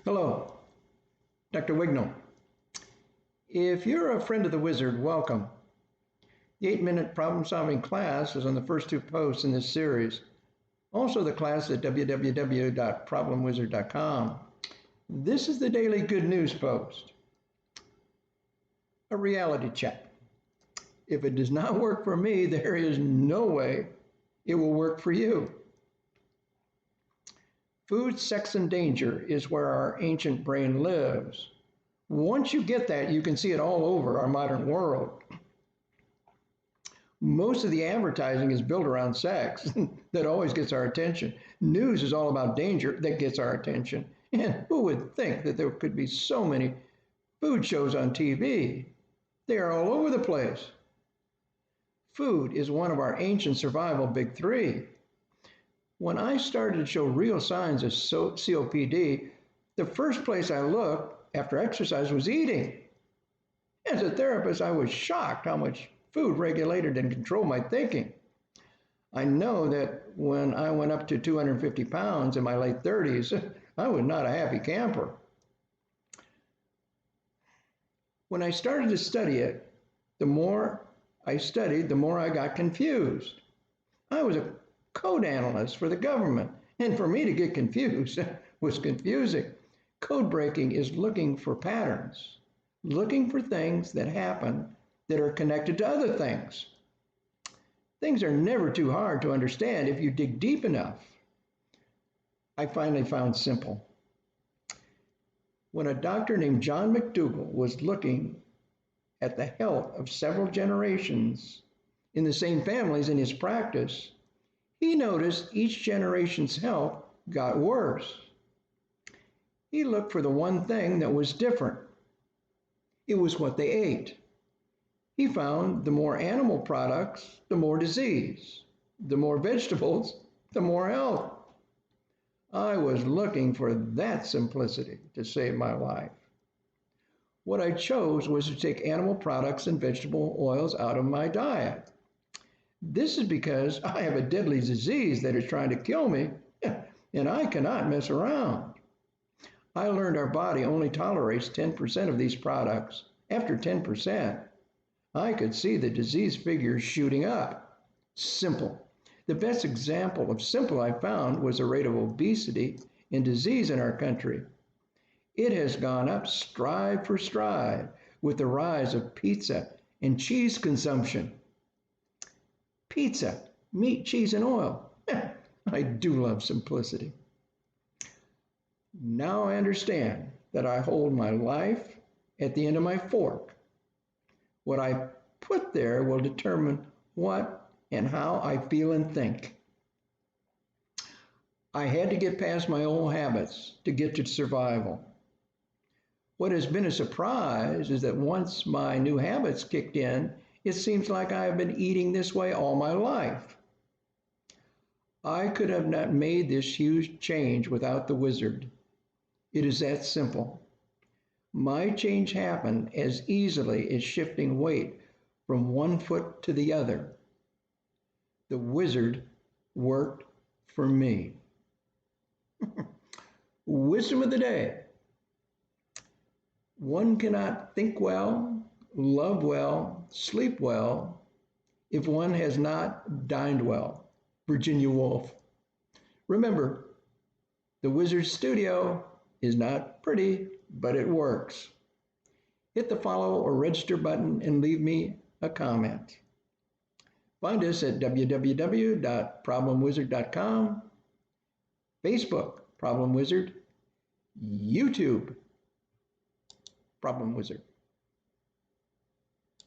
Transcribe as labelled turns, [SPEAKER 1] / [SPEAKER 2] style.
[SPEAKER 1] Hello, Dr. Wignall. If you're a friend of the Wizard, welcome. The 8-minute problem-solving class is on the first two posts in this series. Also the class at www.problemwizard.com. This is the daily good news post. A reality check. If it does not work for me, there is no way it will work for you. Food, sex, and danger is where our ancient brain lives. Once you get that, you can see it all over our modern world. Most of the advertising is built around sex. That always gets our attention. News is all about danger. That gets our attention. And who would think that there could be so many food shows on TV? They are all over the place. Food is one of our ancient survival big three. When I started to show real signs of COPD, the first place I looked after exercise was eating. As a therapist, I was shocked how much food regulated and controlled my thinking. I know that when I went up to 250 pounds in my late 30s, I was not a happy camper. When I started to study it, the more I studied, the more I got confused. I was a code analyst for the government, and for me to get confused was confusing. Code breaking is looking for patterns, looking for things that happen that are connected to other things. Things are never too hard to understand if you dig deep enough. I finally found simple. When a doctor named John McDougall was looking at the health of several generations in the same families in his practice, he noticed each generation's health got worse. He looked for the one thing that was different. It was what they ate. He found the more animal products, the more disease. The more vegetables, the more health. I was looking for that simplicity to save my life. What I chose was to take animal products and vegetable oils out of my diet. This is because I have a deadly disease that is trying to kill me, and I cannot mess around. I learned our body only tolerates 10% of these products. After 10%, I could see the disease figures shooting up. Simple. The best example of simple I found was the rate of obesity and disease in our country. It has gone up stride for stride with the rise of pizza and cheese consumption. Pizza, meat, cheese, and oil. I do love simplicity. Now I understand that I hold my life at the end of my fork. What I put there will determine what and how I feel and think. I had to get past my old habits to get to survival. What has been a surprise is that once my new habits kicked in, it seems like I have been eating this way all my life. I could have not made this huge change without the Wizard. It is that simple. My change happened as easily as shifting weight from one foot to the other. The Wizard worked for me. Wisdom of the day. One cannot think well, love well, sleep well, if one has not dined well. Virginia Woolf. Remember, the Wizard Studio is not pretty, but it works. Hit the follow or register button and leave me a comment. Find us at www.problemwizard.com, Facebook, Problem Wizard, YouTube, Problem Wizard.